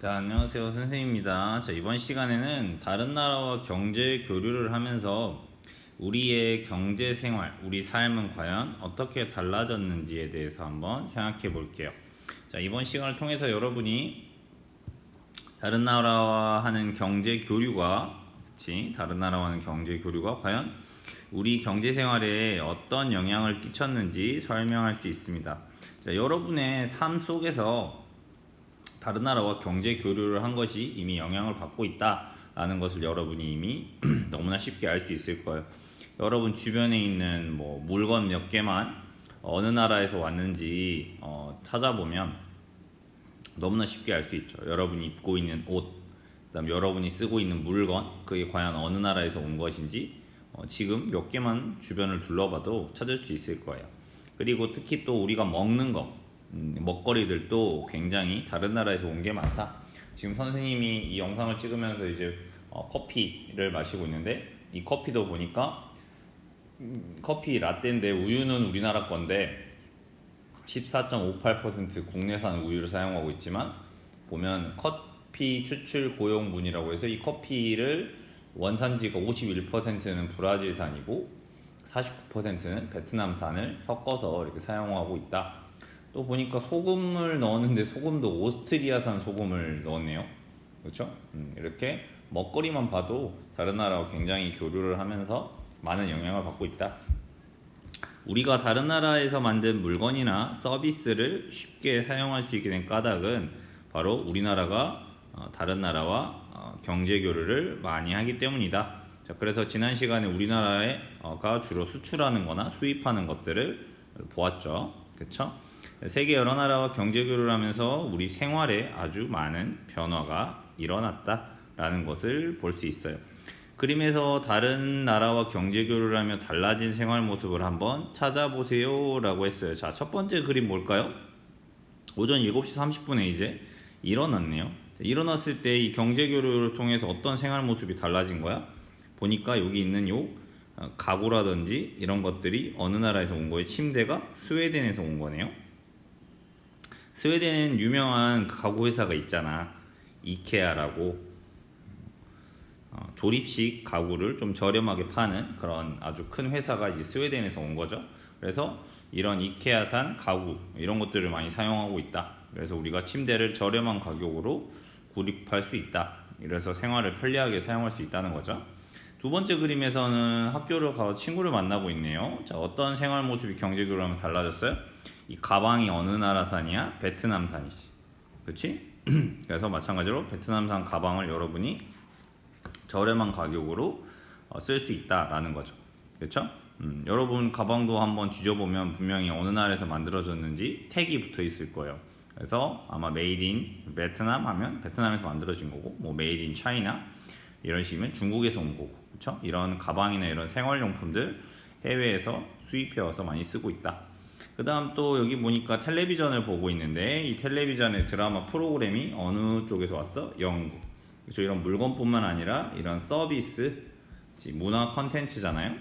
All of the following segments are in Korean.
자, 안녕하세요. 선생님입니다. 자, 이번 시간에는 다른 나라와 경제 교류를 하면서 우리의 경제 생활, 우리 삶은 과연 어떻게 달라졌는지에 대해서 한번 생각해 볼게요. 자, 이번 시간을 통해서 여러분이 다른 나라와 하는 경제 교류가, 다른 나라와 하는 경제 교류가 과연 우리 경제 생활에 어떤 영향을 끼쳤는지 설명할 수 있습니다. 자, 여러분의 삶 속에서 다른 나라와 경제 교류를 한 것이 이미 영향을 받고 있다라는 것을 여러분이 이미 너무나 쉽게 알 수 있을 거예요. 여러분 주변에 있는 물건 몇 개만 어느 나라에서 왔는지 찾아보면 너무나 쉽게 알 수 있죠. 여러분이 입고 있는 옷, 그다음 여러분이 쓰고 있는 물건, 그게 과연 어느 나라에서 온 것인지 지금 몇 개만 주변을 둘러봐도 찾을 수 있을 거예요. 그리고 특히 또 우리가 먹는 거, 먹거리들도 굉장히 다른 나라에서 온 게 많다. 지금 선생님이 이 영상을 찍으면서 이제 커피를 마시고 있는데, 이 커피도 보니까 커피 라떼인데 우유는 우리나라 건데 14.58% 국내산 우유를 사용하고 있지만, 보면 커피 추출 고용분이라고 해서 이 커피를 원산지가 51%는 브라질산이고 49%는 베트남산을 섞어서 이렇게 사용하고 있다. 또 보니까 소금을 넣었는데 소금도 오스트리아산 소금을 넣었네요. 그렇죠? 이렇게 먹거리만 봐도 다른 나라와 굉장히 교류를 하면서 많은 영향을 받고 있다. 우리가 다른 나라에서 만든 물건이나 서비스를 쉽게 사용할 수 있게 된 까닭은 바로 우리나라가 다른 나라와 경제 교류를 많이 하기 때문이다. 자, 그래서 지난 시간에 우리나라가 주로 수출하는 거나 수입하는 것들을 보았죠. 그렇죠? 세계 여러 나라와 경제 교류를 하면서 우리 생활에 아주 많은 변화가 일어났다라는 것을 볼 수 있어요. 그림에서 다른 나라와 경제 교류를 하며 달라진 생활 모습을 한번 찾아보세요 라고 했어요. 자, 첫 번째 그림 뭘까요? 오전 7시 30분에 이제 일어났네요. 일어났을 때 이 경제 교류를 통해서 어떤 생활 모습이 달라진 거야? 보니까 여기 있는 요 가구라든지 이런 것들이 어느 나라에서 온 거예요? 침대가 스웨덴에서 온 거네요. 스웨덴엔 유명한 가구 회사가 있잖아. 이케아라고. 조립식 가구를 좀 저렴하게 파는 그런 아주 큰 회사가 이제 스웨덴에서 온 거죠. 그래서 이런 이케아산 가구 이런 것들을 많이 사용하고 있다. 그래서 우리가 침대를 저렴한 가격으로 구입할 수 있다. 이래서 생활을 편리하게 사용할 수 있다는 거죠. 두 번째 그림에서는 학교를 가서 친구를 만나고 있네요. 자, 어떤 생활 모습이 경제 교류를 하면 달라졌어요? 이 가방이 어느 나라산이야? 베트남산이지. 그렇지? 그래서 마찬가지로 베트남산 가방을 여러분이 저렴한 가격으로 쓸 수 있다라는 거죠. 그렇죠? 여러분 가방도 한번 뒤져보면 분명히 어느 나라에서 만들어졌는지 태기 붙어 있을 거예요. 그래서 아마 메이드 인 베트남 하면 베트남에서 만들어진 거고, 뭐 메이드 인 차이나 이런 식이면 중국에서 온 거고, 그렇죠? 이런 가방이나 이런 생활용품들 해외에서 수입해와서 많이 쓰고 있다. 그 다음 또 여기 보니까 텔레비전을 보고 있는데, 이 텔레비전의 드라마 프로그램이 어느 쪽에서 왔어? 영국. 그래서 이런 물건뿐만 아니라 이런 서비스, 문화 컨텐츠잖아요.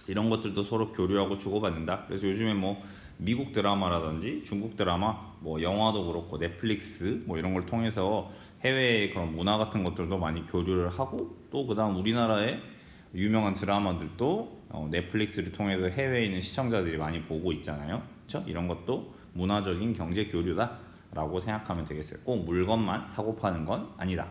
이런 것들도 서로 교류하고 주고받는다. 그래서 요즘에 뭐 미국 드라마라든지 중국 드라마, 뭐 영화도 그렇고 넷플릭스 뭐 이런 걸 통해서 해외의 그런 문화 같은 것들도 많이 교류를 하고, 또 그다음 우리나라의 유명한 드라마들도 넷플릭스를 통해서 해외에 있는 시청자들이 많이 보고 있잖아요. 그렇죠? 이런 것도 문화적인 경제 교류다라고 생각하면 되겠어요. 꼭 물건만 사고 파는 건 아니다.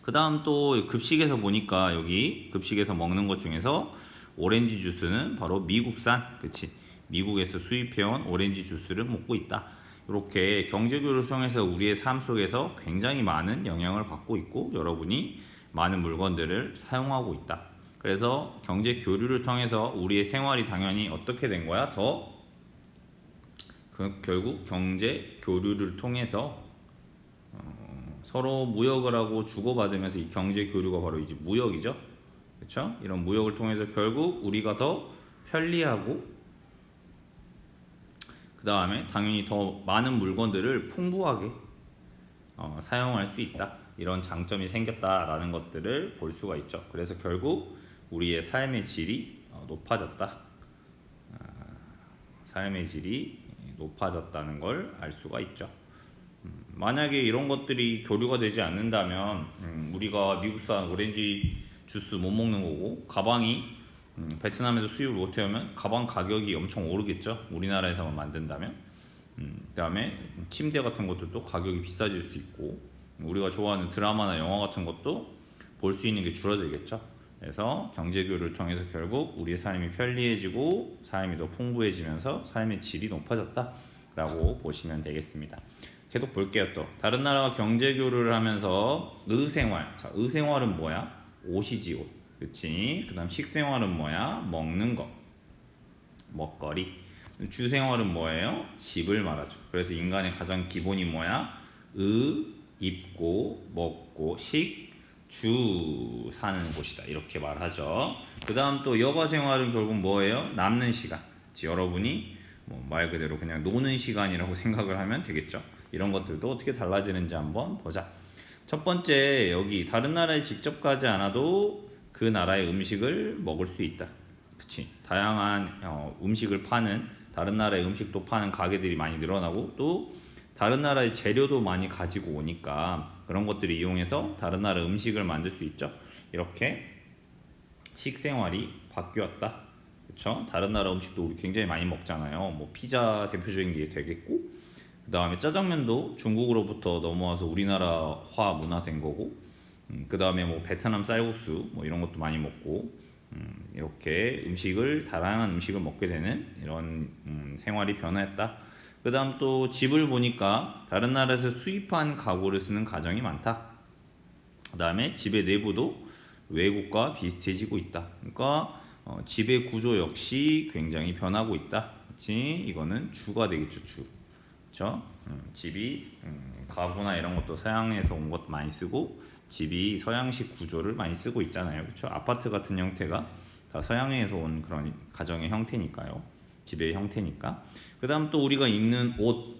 그 다음 또 급식에서 보니까 여기 급식에서 먹는 것 중에서 오렌지 주스는 바로 미국산, 그치? 미국에서 수입해온 오렌지 주스를 먹고 있다. 이렇게 경제 교류를 통해서 우리의 삶 속에서 굉장히 많은 영향을 받고 있고, 여러분이 많은 물건들을 사용하고 있다. 그래서 경제 교류를 통해서 우리의 생활이 당연히 어떻게 된 거야? 결국 경제 교류를 통해서 서로 무역을 하고 주고받으면서 이 경제 교류가 바로 이제 무역이죠. 그렇죠? 이런 무역을 통해서 결국 우리가 더 편리하고, 그 다음에 당연히 더 많은 물건들을 풍부하게 사용할 수 있다. 이런 장점이 생겼다라는 것들을 볼 수가 있죠. 그래서 결국 우리의 삶의 질이 높아졌다. 삶의 질이 높아졌다는 걸 알 수가 있죠. 만약에 이런 것들이 교류가 되지 않는다면 우리가 미국산 오렌지 주스 못 먹는 거고 가방이 베트남에서 수입을 못 해오면 가방 가격이 엄청 오르겠죠. 우리나라에서만 만든다면. 그다음에 침대 같은 것들도 가격이 비싸질 수 있고 우리가 좋아하는 드라마나 영화 같은 것도 볼 수 있는 게 줄어들겠죠. 그래서 경제교류를 통해서 결국 우리의 삶이 편리해지고 삶이 더 풍부해지면서 삶의 질이 높아졌다라고 보시면 되겠습니다. 계속 볼게요. 또 다른 나라와 경제교류를 하면서 의생활. 자, 의생활은 뭐야? 옷이지 옷. 그치? 그 다음 식생활은 뭐야? 먹는 거. 먹거리. 주생활은 뭐예요? 집을 말하죠. 그래서 인간의 가장 기본이 뭐야? 입고 먹고 주 사는 곳이다 이렇게 말하죠. 그 다음 또 여가생활은 결국 뭐예요? 남는 시간. 여러분이 말 그대로 그냥 노는 시간이라고 생각을 하면 되겠죠. 이런 것들도 어떻게 달라지는지 한번 보자. 첫 번째, 여기 다른 나라에 직접 가지 않아도 그 나라의 음식을 먹을 수 있다. 그치? 다양한 음식을 파는, 다른 나라의 음식도 파는 가게들이 많이 늘어나고 또 다른 나라의 재료도 많이 가지고 오니까 그런 것들을 이용해서 다른 나라 음식을 만들 수 있죠. 이렇게 식생활이 바뀌었다. 그렇죠? 다른 나라 음식도 우리 굉장히 많이 먹잖아요. 뭐 피자 대표적인 게 되겠고, 그 다음에 짜장면도 중국으로부터 넘어와서 우리나라화 문화된 거고, 그 다음에 뭐 베트남 쌀국수 뭐 이런 것도 많이 먹고, 이렇게 다양한 음식을 먹게 되는 이런 생활이 변화했다. 그 다음 또 집을 보니까 다른 나라에서 수입한 가구를 쓰는 가정이 많다. 그 다음에 집의 내부도 외국과 비슷해지고 있다. 그러니까 집의 구조 역시 굉장히 변하고 있다. 그치? 이거는 주가 되겠죠. 주. 그쵸? 집이 가구나 이런 것도 서양에서 온 것 많이 쓰고 집이 서양식 구조를 많이 쓰고 있잖아요. 그쵸? 아파트 같은 형태가 다 서양에서 온 그런 가정의 형태니까요. 집의 형태니까. 그 다음 또 우리가 입는 옷,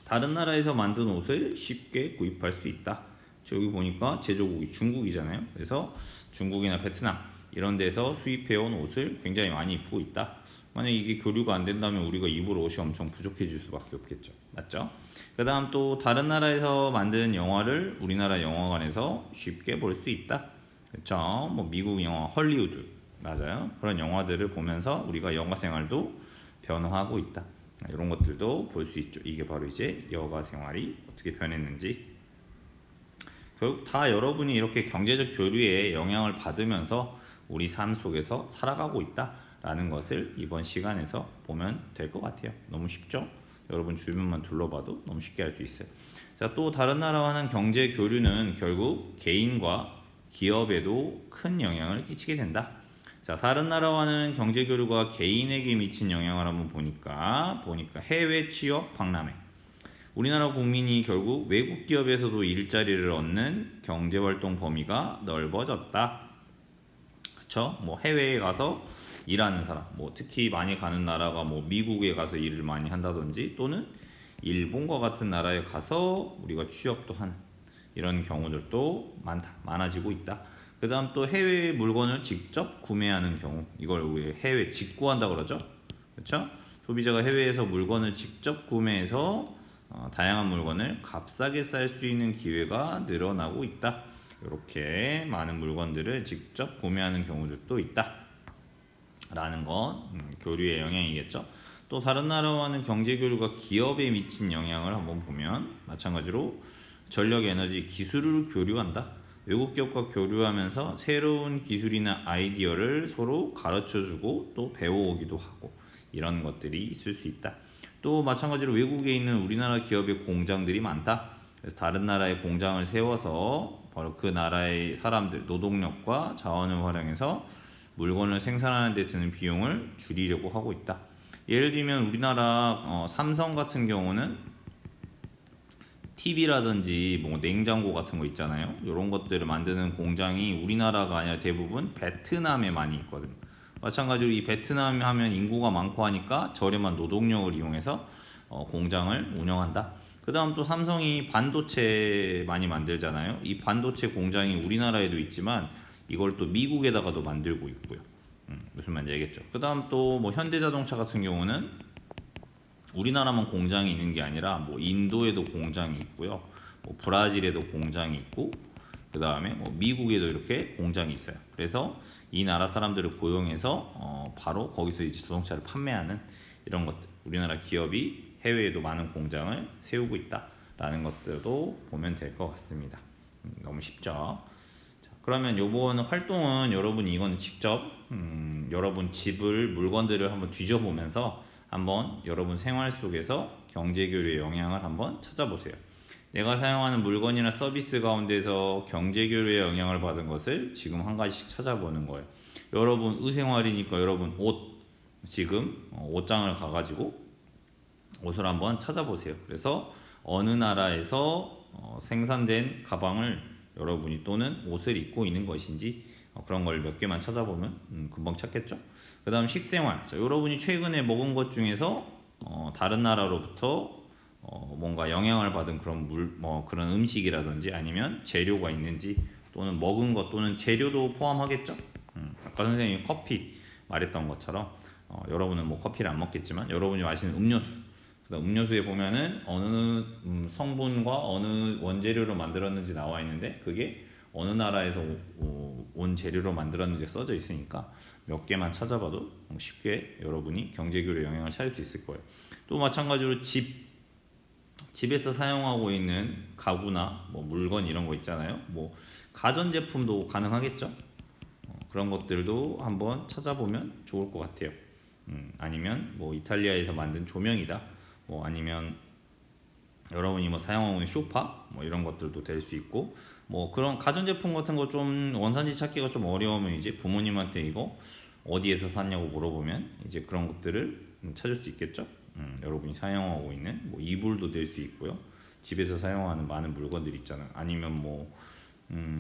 다른 나라에서 만든 옷을 쉽게 구입할 수 있다. 여기 보니까 제조국이 중국이잖아요. 그래서 중국이나 베트남 이런 데서 수입해온 옷을 굉장히 많이 입고 있다. 만약 이게 교류가 안 된다면 우리가 입을 옷이 엄청 부족해질 수밖에 없겠죠. 맞죠? 그 다음 또 다른 나라에서 만든 영화를 우리나라 영화관에서 쉽게 볼 수 있다. 그렇죠? 뭐 미국 영화 헐리우드 맞아요. 그런 영화들을 보면서 우리가 영화 생활도 변화하고 있다. 이런 것들도 볼 수 있죠. 이게 바로 이제 여가 생활이 어떻게 변했는지. 결국 다 여러분이 이렇게 경제적 교류에 영향을 받으면서 우리 삶 속에서 살아가고 있다라는 것을 이번 시간에서 보면 될 것 같아요. 너무 쉽죠? 여러분 주변만 둘러봐도 너무 쉽게 알 수 있어요. 자, 또 다른 나라와 하는 경제 교류는 결국 개인과 기업에도 큰 영향을 끼치게 된다. 자, 다른 나라와는 경제 교류가 개인에게 미친 영향을 한번 보니까 해외 취업 박람회. 우리나라 국민이 결국 외국 기업에서도 일자리를 얻는 경제 활동 범위가 넓어졌다. 그쵸? 뭐 해외에 가서 일하는 사람, 뭐 특히 많이 가는 나라가 뭐 미국에 가서 일을 많이 한다든지 또는 일본과 같은 나라에 가서 우리가 취업도 하는 이런 경우들도 많아지고 있다. 그 다음 또 해외 물건을 직접 구매하는 경우, 이걸 우리 해외 직구한다고 그러죠. 그렇죠? 소비자가 해외에서 물건을 직접 구매해서 다양한 물건을 값싸게 살 수 있는 기회가 늘어나고 있다. 이렇게 많은 물건들을 직접 구매하는 경우들도 있다. 라는 건 교류의 영향이겠죠. 또 다른 나라와는 경제 교류가 기업에 미친 영향을 한번 보면 마찬가지로 전력, 에너지, 기술을 교류한다. 외국 기업과 교류하면서 새로운 기술이나 아이디어를 서로 가르쳐주고 또 배워오기도 하고 이런 것들이 있을 수 있다. 또 마찬가지로 외국에 있는 우리나라 기업의 공장들이 많다. 그래서 다른 나라의 공장을 세워서 바로 그 나라의 사람들, 노동력과 자원을 활용해서 물건을 생산하는 데 드는 비용을 줄이려고 하고 있다. 예를 들면 우리나라 삼성 같은 경우는 TV라든지 뭐 냉장고 같은 거 있잖아요. 이런 것들을 만드는 공장이 우리나라가 아니라 대부분 베트남에 많이 있거든요. 마찬가지로 이 베트남 하면 인구가 많고 하니까 저렴한 노동력을 이용해서 공장을 운영한다. 그 다음 또 삼성이 반도체 많이 만들잖아요. 이 반도체 공장이 우리나라에도 있지만 이걸 또 미국에다가도 만들고 있고요. 무슨 말인지 알겠죠? 그 다음 또 뭐 현대자동차 같은 경우는 우리나라만 공장이 있는 게 아니라 뭐 인도에도 공장이 있고요. 뭐 브라질에도 공장이 있고 그 다음에 뭐 미국에도 이렇게 공장이 있어요. 그래서 이 나라 사람들을 고용해서 바로 거기서 이제 자동차를 판매하는 이런 것들, 우리나라 기업이 해외에도 많은 공장을 세우고 있다라는 것들도 보면 될 것 같습니다. 너무 쉽죠? 자, 그러면 이번 활동은 여러분이 이거는 직접 여러분 집을 물건들을 한번 뒤져보면서 한번 여러분 생활 속에서 경제교류의 영향을 한번 찾아보세요. 내가 사용하는 물건이나 서비스 가운데서 경제교류의 영향을 받은 것을 지금 한 가지씩 찾아보는 거예요. 여러분 의생활이니까 여러분 옷 지금 옷장을 가가지고 옷을 한번 찾아보세요. 그래서 어느 나라에서 생산된 가방을 여러분이 또는 옷을 입고 있는 것인지 그런 걸 몇 개만 찾아보면 금방 찾겠죠. 그 다음 식생활. 자, 여러분이 최근에 먹은 것 중에서 다른 나라로부터 뭔가 영향을 받은 그런 그런 음식이라든지 아니면 재료가 있는지 또는 먹은 것 또는 재료도 포함하겠죠. 아까 선생님이 커피 말했던 것처럼 여러분은 뭐 커피를 안 먹겠지만 여러분이 마시는 음료수, 그다음 음료수에 보면은 어느 성분과 어느 원재료로 만들었는지 나와 있는데 그게 어느 나라에서 온 재료로 만들었는지 써져 있으니까 몇 개만 찾아봐도 쉽게 여러분이 경제교류 영향을 찾을 수 있을 거예요. 또 마찬가지로 집에서 사용하고 있는 가구나 뭐 물건 이런 거 있잖아요. 뭐 가전제품도 가능하겠죠. 그런 것들도 한번 찾아보면 좋을 것 같아요. 아니면 뭐 이탈리아에서 만든 조명이다. 뭐 아니면 여러분이 뭐 사용하고 있는 쇼파 뭐 이런 것들도 될 수 있고 뭐 그런 가전제품 같은 거 좀 원산지 찾기가 좀 어려우면 이제 부모님한테 이거 어디에서 샀냐고 물어보면 이제 그런 것들을 찾을 수 있겠죠. 여러분이 사용하고 있는 뭐 이불도 될 수 있고요. 집에서 사용하는 많은 물건들 있잖아요. 아니면 뭐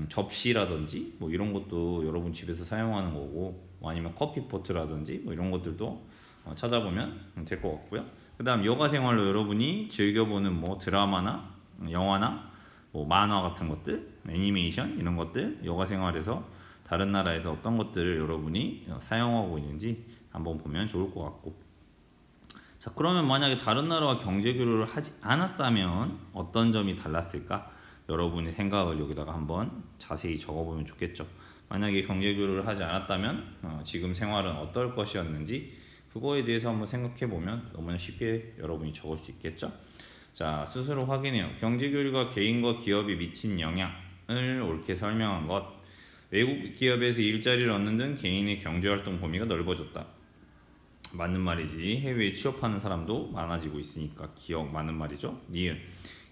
접시라든지 뭐 이런 것도 여러분 집에서 사용하는 거고 뭐 아니면 커피포트라든지 뭐 이런 것들도 찾아보면 될 것 같고요. 그 다음 여가 생활로 여러분이 즐겨보는 뭐 드라마나 영화나 뭐 만화 같은 것들, 애니메이션 이런 것들 여가 생활에서 다른 나라에서 어떤 것들을 여러분이 사용하고 있는지 한번 보면 좋을 것 같고, 자 그러면 만약에 다른 나라와 경제 교류를 하지 않았다면 어떤 점이 달랐을까? 여러분의 생각을 여기다가 한번 자세히 적어보면 좋겠죠. 만약에 경제 교류를 하지 않았다면 지금 생활은 어떨 것이었는지 그거에 대해서 한번 생각해 보면 너무나 쉽게 여러분이 적을 수 있겠죠. 자, 스스로 확인해요. 경제 교류가 개인과 기업에 미친 영향을 옳게 설명한 것. 외국 기업에서 일자리를 얻는 등 개인의 경제활동 범위가 넓어졌다. 맞는 말이지. 해외에 취업하는 사람도 많아지고 있으니까 기억 맞는 말이죠. 니은.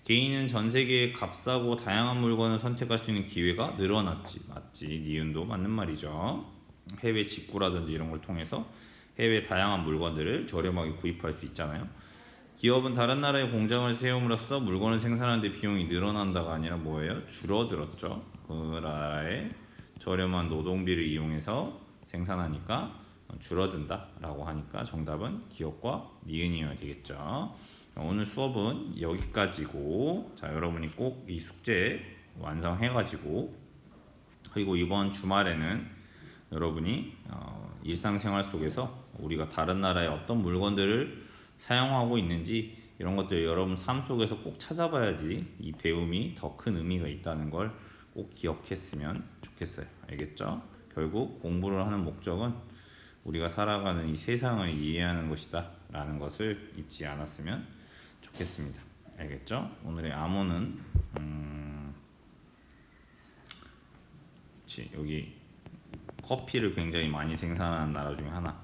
개인은 전 세계에 값싸고 다양한 물건을 선택할 수 있는 기회가 늘어났지. 맞지. 니은도 맞는 말이죠. 해외 직구라든지 이런 걸 통해서 해외 다양한 물건들을 저렴하게 구입할 수 있잖아요. 기업은 다른 나라에 공장을 세움으로써 물건을 생산하는 데 비용이 늘어난다가 아니라 뭐예요? 줄어들었죠. 그 나라의 저렴한 노동비를 이용해서 생산하니까 줄어든다 라고 하니까 정답은 기업과 니은이어야 되겠죠. 오늘 수업은 여기까지고, 자 여러분이 꼭 이 숙제 완성해 가지고 그리고 이번 주말에는 여러분이 일상생활 속에서 우리가 다른 나라의 어떤 물건들을 사용하고 있는지 이런 것들 여러분 삶 속에서 꼭 찾아봐야지 이 배움이 더 큰 의미가 있다는 걸 꼭 기억했으면 좋겠어요. 알겠죠? 결국 공부를 하는 목적은 우리가 살아가는 이 세상을 이해하는 것이다 라는 것을 잊지 않았으면 좋겠습니다. 알겠죠? 오늘의 암호는 여기 커피를 굉장히 많이 생산하는 나라 중에 하나